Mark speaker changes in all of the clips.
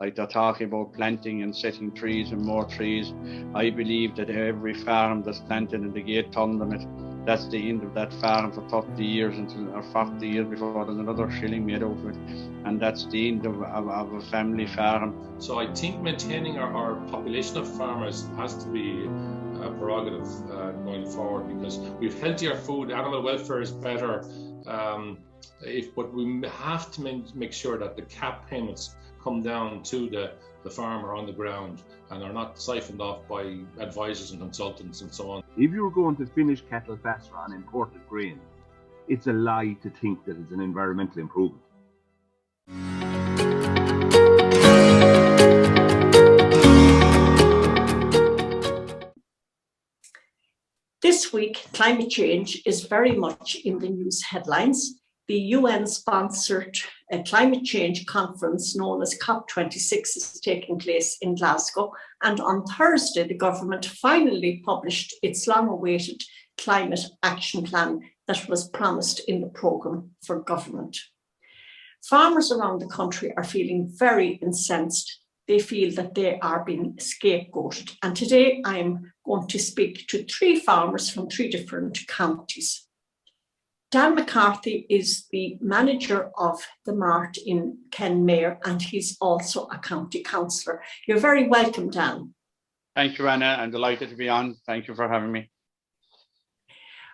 Speaker 1: like they're talking about planting and setting trees and more trees. I believe that every farm that's planted in the 𝗀𝗵𝗺𝗺𝗃, that's the end of that farm for 30 years or 40 years before there's another shilling made out of it. And that's the end of a family farm.
Speaker 2: So I think maintaining our population of farmers has to be a prerogative going forward, because we've healthier food, animal welfare is better, but we have to make sure that the cap payments come down to the farmer on the ground and are not siphoned off by advisors and consultants and so on.
Speaker 3: If you were going to finish cattle faster on imported grain, it's a lie to think that it's an environmental improvement.
Speaker 4: This week, climate change is very much in the news headlines. The UN-sponsored climate change conference known as COP26 is taking place in Glasgow. And on Thursday, the government finally published its long-awaited climate action plan that was promised in the programme for government. Farmers around the country are feeling very incensed. They feel that they are being scapegoated. And today I am going to speak to 3 farmers from 3 different counties. Dan McCarthy is the manager of the Mart in Kenmare, and he's also a county councillor. You're very welcome, Dan.
Speaker 1: Thank you, Anna. I'm delighted to be on. Thank you for having me.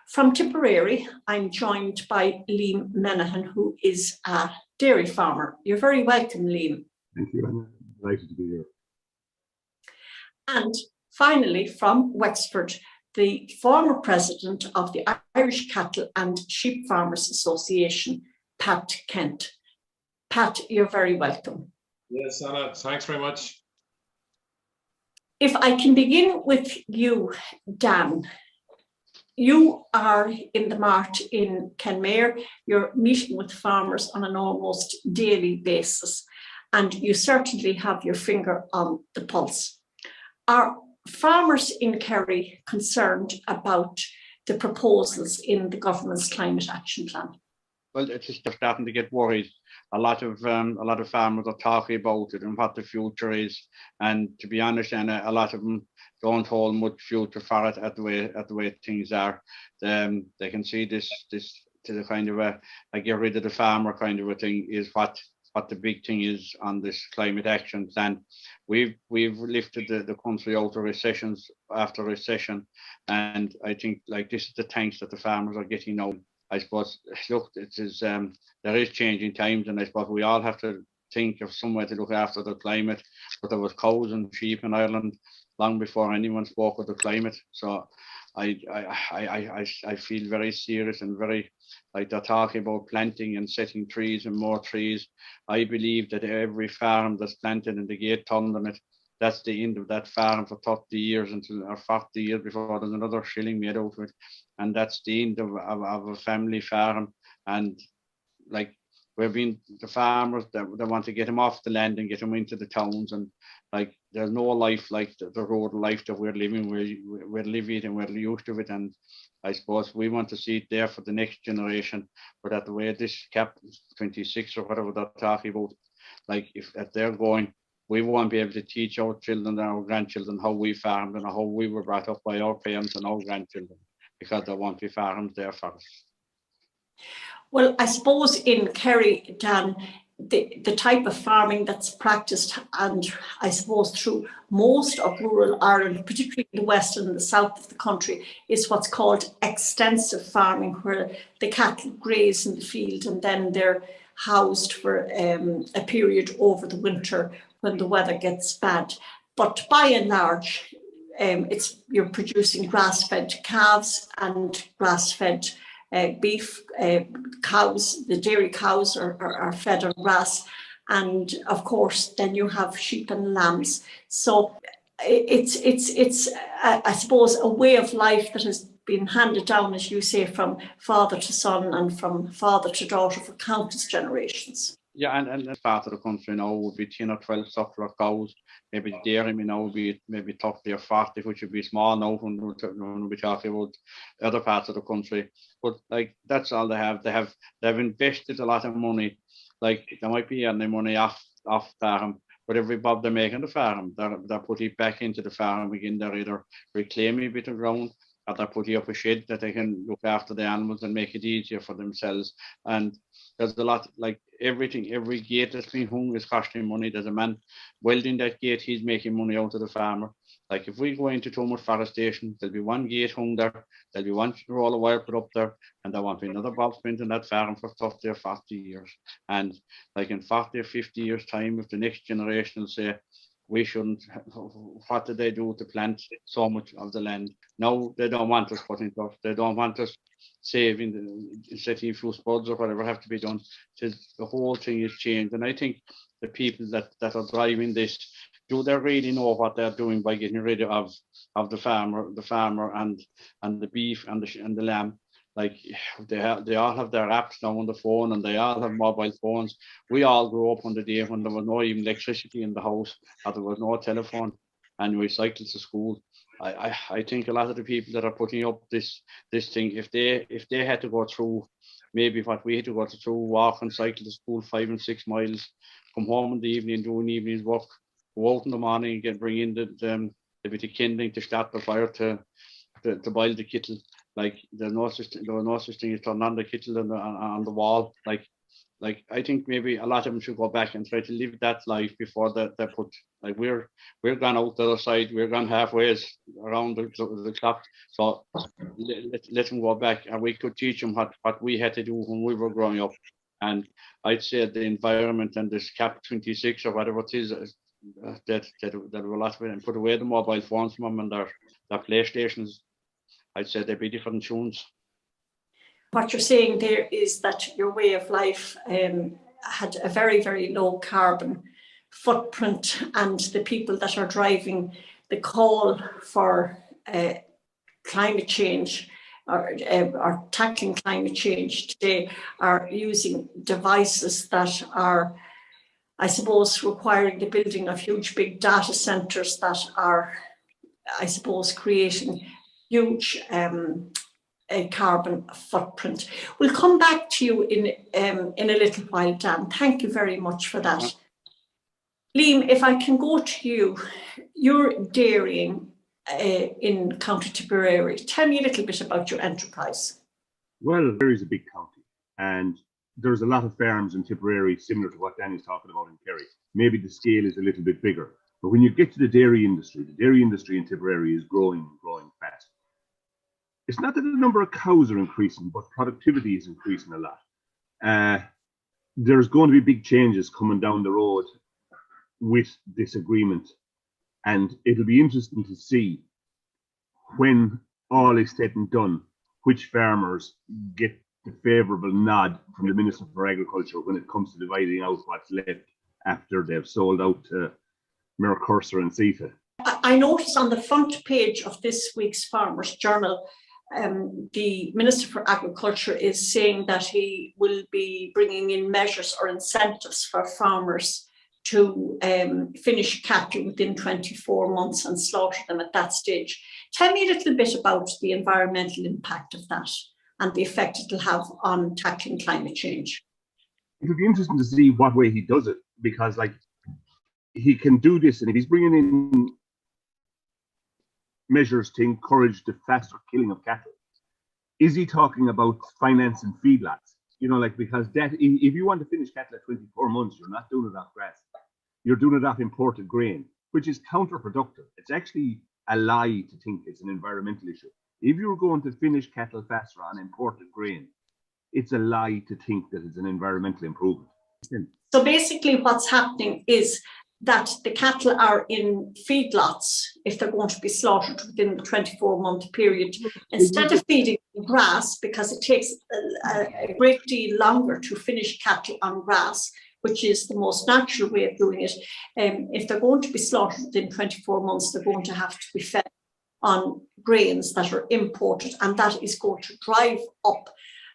Speaker 4: From Tipperary, I'm joined by Liam Minehan, who is a dairy farmer. You're very welcome, Liam.
Speaker 3: Thank you, Anna. Delighted to be here.
Speaker 4: And finally, from Wexford, the former president of the Irish Cattle and Sheep Farmers Association, Pat Kent. Pat, you're very welcome.
Speaker 2: Yes, Anna, thanks very much.
Speaker 4: If I can begin with you, Dan. You are in the Mart in Kenmare. You're meeting with farmers on an almost daily basis, and you certainly have your finger on the pulse. Are farmers in Kerry concerned about the proposals in the government's climate action plan?
Speaker 1: Well, it's just starting to get worried. A lot of farmers are talking about it and what the future is, and to be honest, and a lot of them don't hold much future for it at the way things are. They can see this to the kind of a get rid of the farmer kind of a thing is what the big thing is on this climate action plan. We've lifted the country out of recessions after recession, and I think like this is the thanks that the farmers are getting now. I suppose, look, it is there is changing times, and I suppose we all have to think of some way to look after the climate. But there was cows and sheep in Ireland long before anyone spoke of the climate. So I feel very serious and very like they're talking about planting and setting trees and more trees. I believe that every farm that's planted in the 𝗀𝗵𝗺𝗺𝗃, that's the end of that farm for 30 years or 40 years before there's another shilling made out of it. And that's the end of a family farm. And like we've been the farmers that want to get them off the land and get them into the towns, and like there's no life like the rural life that we're living. We're living and we're used to it, and I suppose we want to see it there for the next generation. But at the way this cap 26 or whatever they're talking about, like if they're going, we won't be able to teach our children and our grandchildren how we farmed and how we were brought up by our parents and our grandchildren, because there won't be farms there for us.
Speaker 4: Well, I suppose in Kerry, Dan, the type of farming that's practiced, and I suppose through most of rural Ireland, particularly in the west and the south of the country, is what's called extensive farming, where the cattle graze in the field and then they're housed for a period over the winter when the weather gets bad. But by and large, you're producing grass-fed calves and grass-fed beef. Cows, the dairy cows are fed on grass, and of course then you have sheep and lambs. So it's I suppose a way of life that has been handed down, as you say, from father to son and from father to daughter for countless generations.
Speaker 1: Yeah, and as part of the country now would be 10 or 12 suckler cows. Maybe the dairy now would be maybe 30 or 40, which would be small now when we're talking about other parts of the country. But like that's all they have. They've invested a lot of money. Like they might be earning money off farm, with every bob they make on the farm, they're putting it back into the farm again. They're either reclaiming a bit of ground, or they're putting up a shed that they can look after the animals and make it easier for themselves. And there's a lot, like everything, every gate that's been hung is costing money. There's a man welding that gate, he's making money out of the farmer. Like if we go into too much forestation, there'll be one gate hung there, there'll be one roll of wire put up there, and there won't be another bob spent in that farm for 30 or 40 years. And like in 40 or 50 years time, if the next generation will say, we shouldn't, what did they do to plant so much of the land? No, they don't want us putting stuff, they don't want us saving, setting a few spuds or whatever have to be done. The whole thing is changed. And I think the people that are driving this, do they really know what they're doing by getting rid of the farmer and the beef and the lamb? Like they all have their apps now on the phone, and they all have mobile phones. We all grew up on the day when there was no even electricity in the house, or there was no telephone, and we cycled to school. I think a lot of the people that are putting up this thing, if they had to go through maybe what we had to go through, walk and cycle to school 5 and 6 miles, come home in the evening, do an evening's work, go out in the morning and bring in the bit of kindling to start the fire to boil the kettle. Like there was no such thing as turning on the kettle on the wall. Like I think maybe a lot of them should go back and try to live that life before they put, like we're gone out the other side, we're gone halfway around the clock. So let them go back, and we could teach them what we had to do when we were growing up. And I'd say the environment and this CAP 26 or whatever it is, that were a lot of it, and put away the mobile phones from them and their PlayStations. I'd say they'd be different tunes.
Speaker 4: What you're saying there is that your way of life had a very, very low carbon footprint, and the people that are driving the call for climate change or tackling climate change today are using devices that are, I suppose, requiring the building of huge big data centers that are, I suppose, creating huge carbon footprint. We'll come back to you in a little while, Dan. Thank you very much for that. Liam, if I can go to you, you're dairying in County Tipperary. Tell me a little bit about your enterprise.
Speaker 3: Well, Tipperary is a big county, and there's a lot of farms in Tipperary similar to what Danny's talking about in Kerry. Maybe the scale is a little bit bigger, but when you get to the dairy industry in Tipperary is growing fast. It's not that the number of cows are increasing, but productivity is increasing a lot. There's going to be big changes coming down the road with this agreement, and it'll be interesting to see when all is said and done, which farmers get the favourable nod from the Minister for Agriculture when it comes to dividing out what's left after they've sold out to McCarthy and 𝗖𝗹𝗶𝗺.
Speaker 4: I noticed on the front page of this week's Farmers Journal, the Minister for Agriculture is saying that he will be bringing in measures or incentives for farmers to finish cattle within 24 months and slaughter them at that stage. Tell me a little bit about the environmental impact of that and the effect it will have on tackling climate change.
Speaker 3: It'll be interesting to see what way he does it, because like he can do this, and if he's bringing in measures to encourage the faster killing of cattle, is he talking about financing feedlots? You know, like, because that, if you want to finish cattle at 24 months, you're not doing it off grass. You're doing it off imported grain, which is counterproductive. It's actually a lie to think it's an environmental issue. If you were going to finish cattle faster on imported grain, it's a lie to think that it's an environmental improvement.
Speaker 4: So basically what's happening is that the cattle are in feedlots if they're going to be slaughtered within the 24-month period. Instead of feeding grass, because it takes a great deal longer to finish cattle on grass, which is the most natural way of doing it, if they're going to be slaughtered within 24 months, they're going to have to be fed on grains that are imported, and that is going to drive up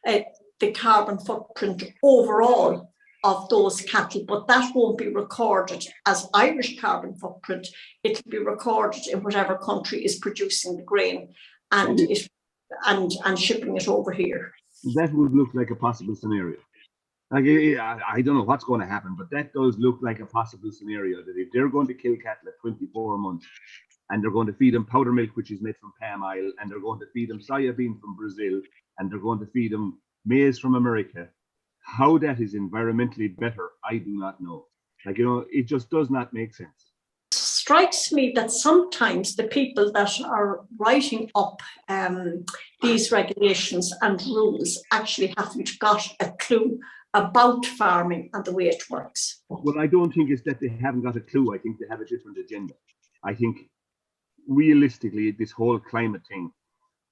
Speaker 4: the carbon footprint overall of those cattle, but that won't be recorded as Irish carbon footprint. It'll be recorded in whatever country is producing the grain and shipping it over here.
Speaker 3: That would look like a possible scenario. Like, I don't know what's going to happen, but that does look like a possible scenario that if they're going to kill cattle at 24 months and they're going to feed them powder milk, which is made from palm oil, and they're going to feed them soybean from Brazil, and they're going to feed them maize from America, how that is environmentally better, I do not know. Like, it just does not make sense.
Speaker 4: Strikes me that sometimes the people that are writing up these regulations and rules actually haven't got a clue about farming and the way it works.
Speaker 3: Well, I don't think it's that they haven't got a clue. I think they have a different agenda. I think realistically, this whole climate thing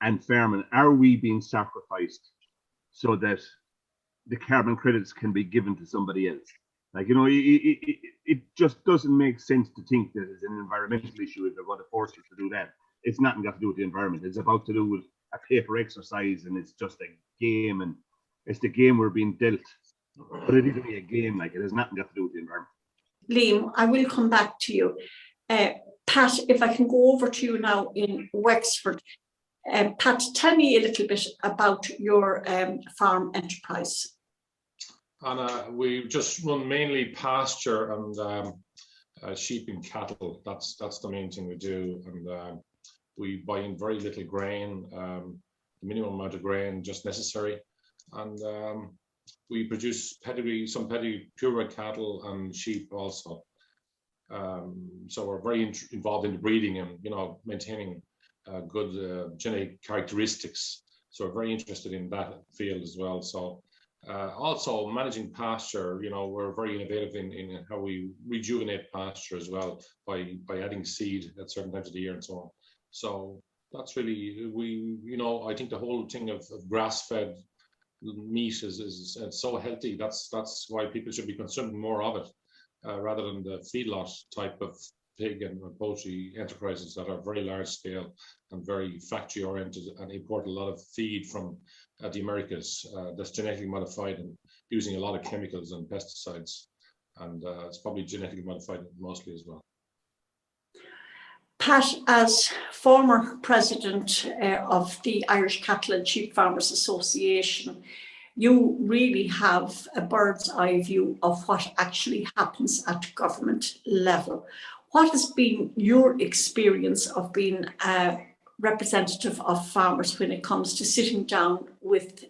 Speaker 3: and farming, are we being sacrificed so that the carbon credits can be given to somebody else? Like, it just doesn't make sense to think that it's an environmental issue if they're going to force us to do that. It's nothing got to do with the environment. It's about to do with a paper exercise, and it's just a game, and it's the game we're being dealt. But it isn't a game, like, it has nothing got to do with the environment.
Speaker 4: Liam, I will come back to you. Pat, if I can go over to you now in Wexford. Pat, tell me a little bit about your farm enterprise.
Speaker 2: And we just run mainly pasture and sheep and cattle. That's the main thing we do. And we buy in very little grain, the minimum amount of grain just necessary. And we produce some pedigree purebred cattle and sheep also. So we're very involved in the breeding and maintaining good genetic characteristics. So we're very interested in that field as well. So also managing pasture, we're very innovative in how we rejuvenate pasture as well by adding seed at certain times of the year and so on. So that's really, I think the whole thing of grass-fed meat is so healthy. That's why people should be consuming more of it rather than the feedlot type of pig and poultry enterprises that are very large scale and very factory oriented and import a lot of feed from the Americas that's genetically modified and using a lot of chemicals and pesticides, and it's probably genetically modified mostly as well.
Speaker 4: Pat, as former president of the Irish Cattle and Sheep Farmers Association, you really have a bird's eye view of what actually happens at government level. What has been your experience of being a representative of farmers when it comes to sitting down with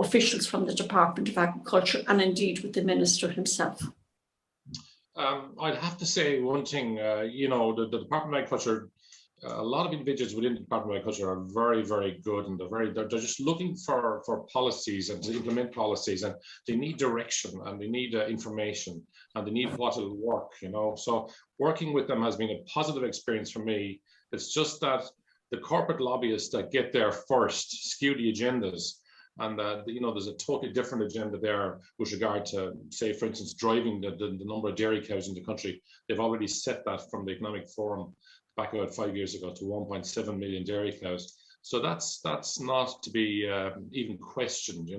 Speaker 4: officials from the Department of Agriculture and indeed with the Minister himself?
Speaker 2: I'd have to say one thing, the Department of Agriculture, a lot of individuals within the Department of Agriculture are very, very good, and they're just looking for policies and to implement policies, and they need direction and they need information and they need what will work, So working with them has been a positive experience for me. It's just that the corporate lobbyists that get there first skew the agendas. And there's a totally different agenda there with regard to, say, for instance, driving the number of dairy cows in the country. They've already set that from the Economic Forum back about 5 years ago to 1.7 million dairy cows. So that's not to be even questioned,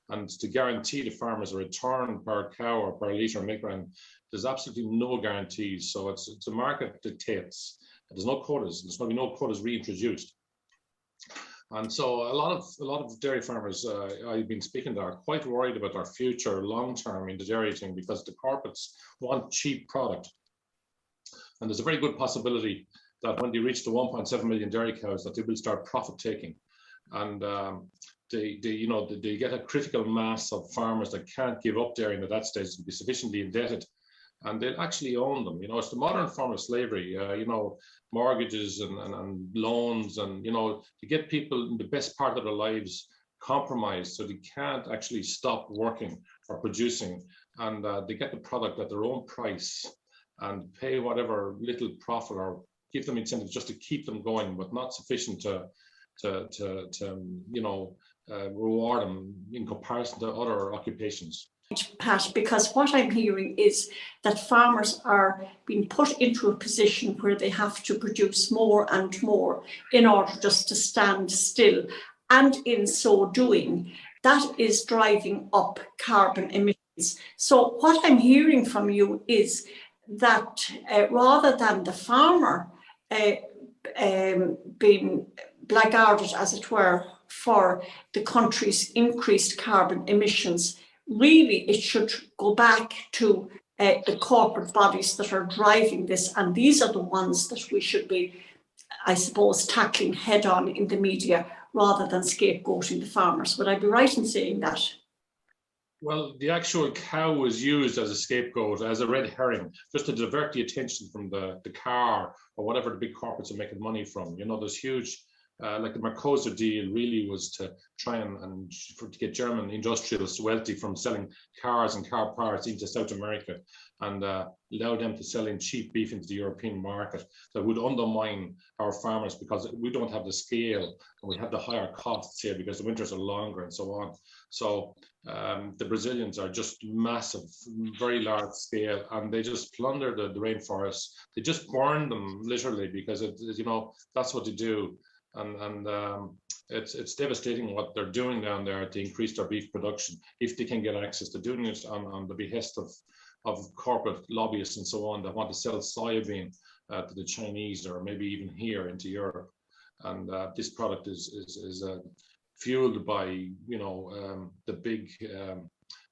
Speaker 2: and to guarantee the farmers a return per cow or per litre of milk brand, there's absolutely no guarantees. So it's a market dictates. There's no quotas. There's going to be no quotas reintroduced. And so a lot of dairy farmers I've been speaking to are quite worried about their future long term in the dairy thing, because the corporates want cheap product. And there's a very good possibility that when they reach the 1.7 million dairy cows, that they will start profit taking. And they get a critical mass of farmers that can't give up dairy at that stage to be sufficiently indebted, and they'll actually own them. It's the modern form of slavery, mortgages and loans, and, to get people in the best part of their lives compromised so they can't actually stop working or producing, and they get the product at their own price and pay whatever little profit or give them incentives just to keep them going, but not sufficient to reward them in comparison to other occupations.
Speaker 4: Pat, because what I'm hearing is that farmers are being put into a position where they have to produce more and more in order just to stand still. And in so doing, that is driving up carbon emissions. So what I'm hearing from you is that rather than the farmer being blackguarded, as it were, for the country's increased carbon emissions, really it should go back to the corporate bodies that are driving this, and these are the ones that we should be, I suppose, tackling head on in the media rather than scapegoating the farmers. Would I be right in saying that?
Speaker 2: Well, the actual cow was used as a scapegoat, as a red herring, just to divert the attention from the car or whatever the big corporates are making money from. You know, there's huge, like the McCarthy deal really was to try to get German industrialists wealthy from selling cars and car parts into South America, and allow them to sell in cheap beef into the European market. That would undermine our farmers because we don't have the scale and we have the higher costs here because the winters are longer and so on. So the Brazilians are just massive, very large scale, and they just plunder the rainforests. They just burn them literally because you know, that's what they do. And it's devastating what they're doing down there to increase their beef production if they can get access to doing it on the behest of corporate lobbyists and so on that want to sell soybean to the Chinese or maybe even here into Europe. And this product is fueled by, you know, the big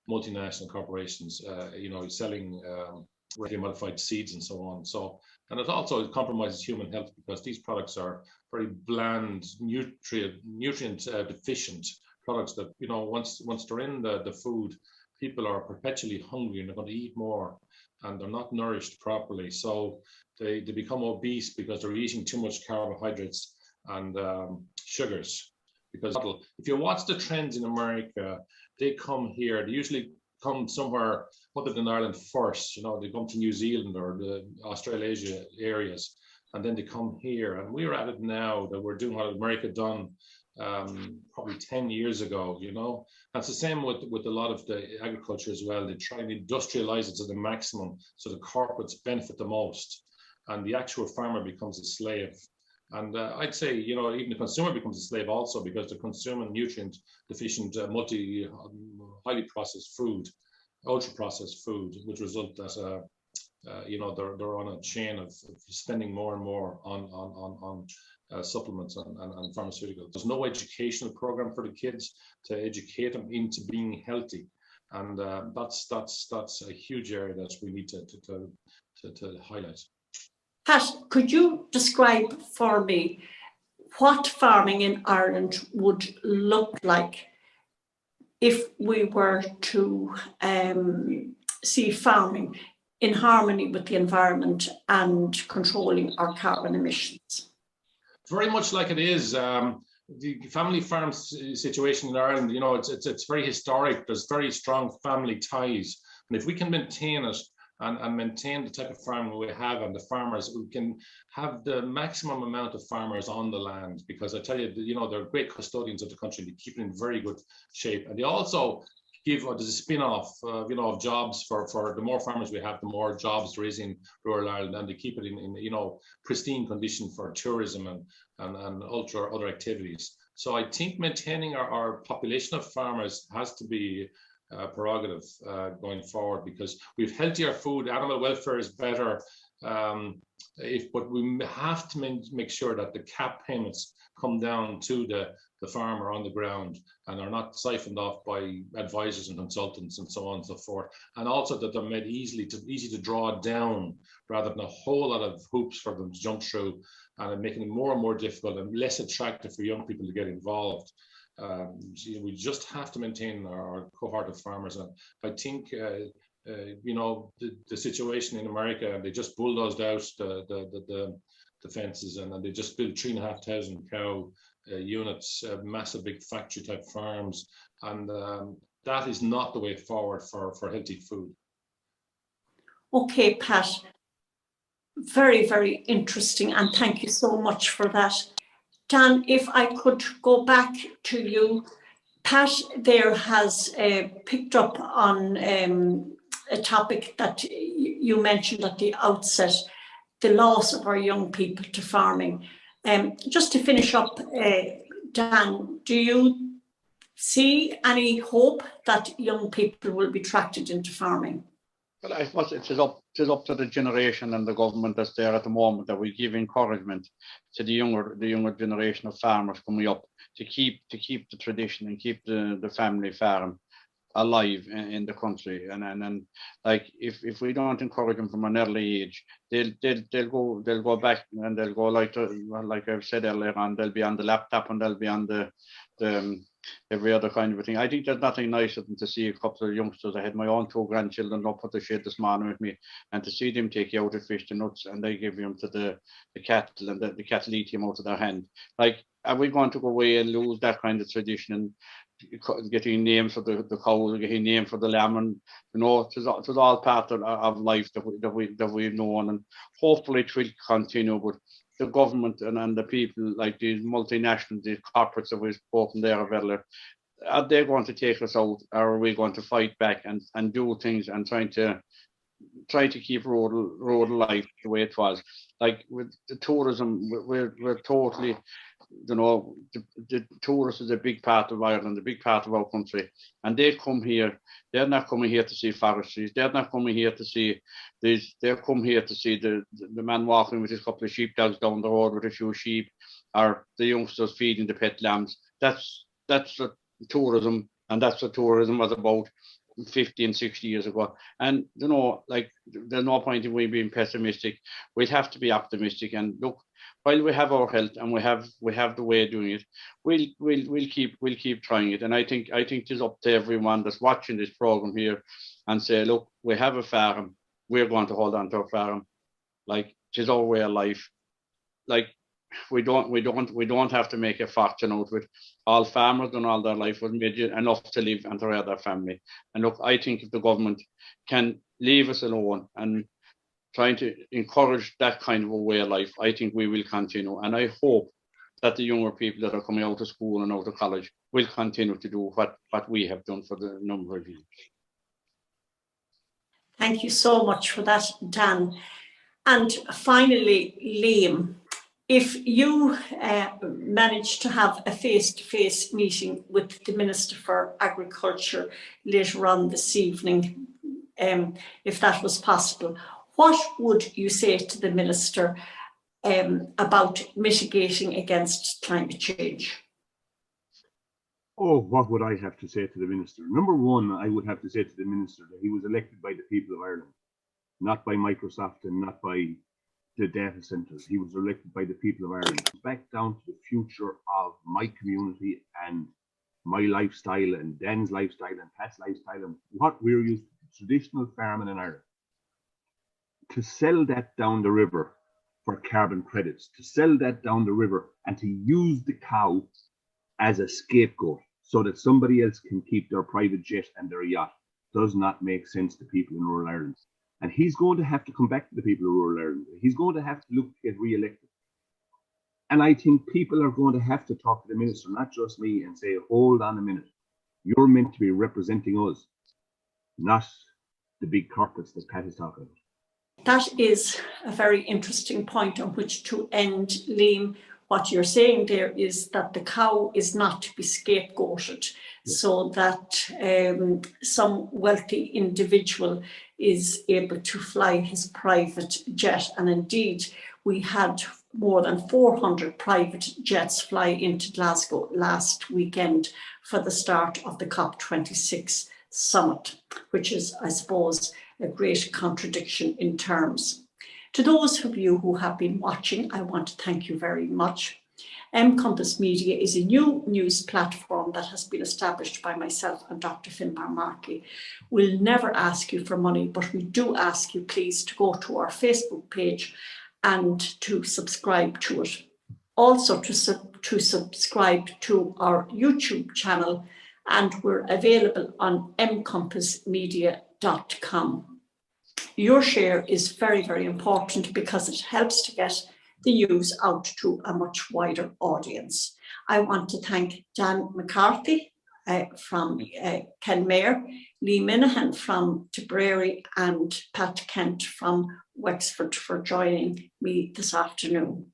Speaker 2: multinational corporations, you know, selling genetically modified seeds and so on. So, and it also compromises human health because these products are very bland, nutrient deficient products that, you know, once they're in the food, people are perpetually hungry and they're going to eat more, and they're not nourished properly. So they become obese because they're eating too much carbohydrates and sugars. Because if you watch the trends in America, they come here, they usually come somewhere other than Ireland first. You know, they come to New Zealand or the Australasia areas, and then they come here. And we're at it now that we're doing what America done probably 10 years ago, you know. That's the same with a lot of the agriculture as well. They try and industrialize it to the maximum so the corporates benefit the most, and the actual farmer becomes a slave. And I'd say, you know, even the consumer becomes a slave also because they're consuming nutrient deficient, highly processed food, ultra processed food, which result that, you know, they're on a chain of spending more and more on supplements and pharmaceuticals. There's no educational program for the kids to educate them into being healthy. And that's a huge area that we need to highlight.
Speaker 4: Pat, could you describe for me what farming in Ireland would look like if we were to see farming in harmony with the environment and controlling our carbon emissions?
Speaker 2: Very much like it is. The family farm situation in Ireland, you know, it's very historic. There's very strong family ties. And if we can maintain it, and maintain the type of farming we have and the farmers, we can have the maximum amount of farmers on the land, because I tell you, you know, they're great custodians of the country. They keep it in very good shape, and they also give, there's a spin-off, you know, of jobs for the more farmers we have, the more jobs there is in rural Ireland, and they keep it in you know, pristine condition for tourism and other activities. So I think maintaining our population of farmers has to be prerogative going forward, because we've healthier food, animal welfare is better, but we have to make sure that the cap payments come down to the farmer on the ground and are not siphoned off by advisors and consultants and so on and so forth, and also that they're made easy to draw down rather than a whole lot of hoops for them to jump through, and making it more and more difficult and less attractive for young people to get involved. We just have to maintain our cohort of farmers. And I think, you know, the situation in America, they just bulldozed out the fences, and they just built 3,500 cow units, massive big factory type farms. And that is not the way forward for healthy food.
Speaker 4: Okay, Pat, very, very interesting. And thank you so much for that. Dan, if I could go back to you, Pat there has picked up on a topic that you mentioned at the outset, the loss of our young people to farming. Just to finish up, Dan, do you see any hope that young people will be attracted into farming?
Speaker 1: Well, I suppose it is up to the generation and the government that's there at the moment, that we give encouragement to the younger generation of farmers coming up to keep the tradition and keep the family farm alive in the country, and like if we don't encourage them from an early age, they'll go back and they'll go like I've said earlier on, they'll be on the laptop and they'll be on the every other kind of a thing. I think there's nothing nicer than to see a couple of youngsters. I had my own 2 grandchildren up at the shed this morning with me, and to see them take you out to fish the nuts and they give them to the cattle, and the cattle eat them out of their hand. Like, are we going to go away and lose that kind of tradition and getting names for the cows, getting names for the lamb, and it's all part of life that we've known, and hopefully it will continue. But the government and the people, like these multinational, these corporates that we've spoken there of earlier, are they going to take us out, or are we going to fight back and do things and try to keep rural life the way it was? Like with the tourism, we're totally, the tourists is a big part of Ireland, a big part of our country, and they come here. They're not coming here to see forestries. They're not coming here to see these. They're come here to see the man walking with his couple of sheepdogs down the road with a few sheep, or the youngsters feeding the pet lambs. That's the tourism, and that's what tourism was about 50 and 60 years ago. And like, there's no point in we being pessimistic. We'd have to be optimistic. And look, while we have our health and we have the way of doing it, we'll keep trying it. And I think it's up to everyone that's watching this program here and say, look, we have a farm, we're going to hold on to our farm. Like, it's our way of life. Like, we don't have to make a fortune out of it. All farmers done all their life was made enough to live and to raise their family. And look, I think if the government can leave us alone and trying to encourage that kind of a way of life, I think we will continue. And I hope that the younger people that are coming out of school and out of college will continue to do what we have done for the number of years.
Speaker 4: Thank you so much for that, Dan. And finally, Liam, if you manage to have a face-to-face meeting with the Minister for Agriculture later on this evening, if that was possible, what would you say to the Minister about mitigating against climate change?
Speaker 3: Oh, what would I have to say to the Minister? Number one, I would have to say to the Minister that he was elected by the people of Ireland, not by Microsoft and not by the data centres. He was elected by the people of Ireland. Back down to the future of my community and my lifestyle and Dan's lifestyle and Pat's lifestyle and what we're used to, traditional farming in Ireland. To sell that down the river for carbon credits, to sell that down the river and to use the cow as a scapegoat so that somebody else can keep their private jet and their yacht does not make sense to people in rural Ireland. And he's going to have to come back to the people of rural Ireland. He's going to have to look to get re-elected. And I think people are going to have to talk to the Minister, not just me, and say, hold on a minute. You're meant to be representing us, not the big corporates that Pat is talking about.
Speaker 4: That is a very interesting point on which to end, Liam. What you're saying there is that the cow is not to be scapegoated, so that some wealthy individual is able to fly his private jet. And indeed, we had more than 400 private jets fly into Glasgow last weekend for the start of the COP26 summit, which is, I suppose, a great contradiction in terms. To those of you who have been watching, I want to thank you very much. 𝗵𝗶𝗺 Media is a new news platform that has been established by myself and Dr. Finbar Markey. We'll never ask you for money, but we do ask you please to go to our Facebook page and to subscribe to it. Also to subscribe to our YouTube channel, and we're available on mkompassmedia.com. Your share is very, very important because it helps to get the news out to a much wider audience. I want to thank Dan McCarthy from Kenmare, Lee Minehan from Tipperary, and Pat Kent from Wexford for joining me this afternoon.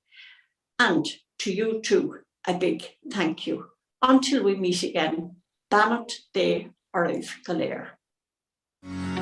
Speaker 4: And to you too, a big thank you. Until we meet again, 𝗪𝗏 𝗔𝗰𝗍𝗃 𝗀𝗴𝗍.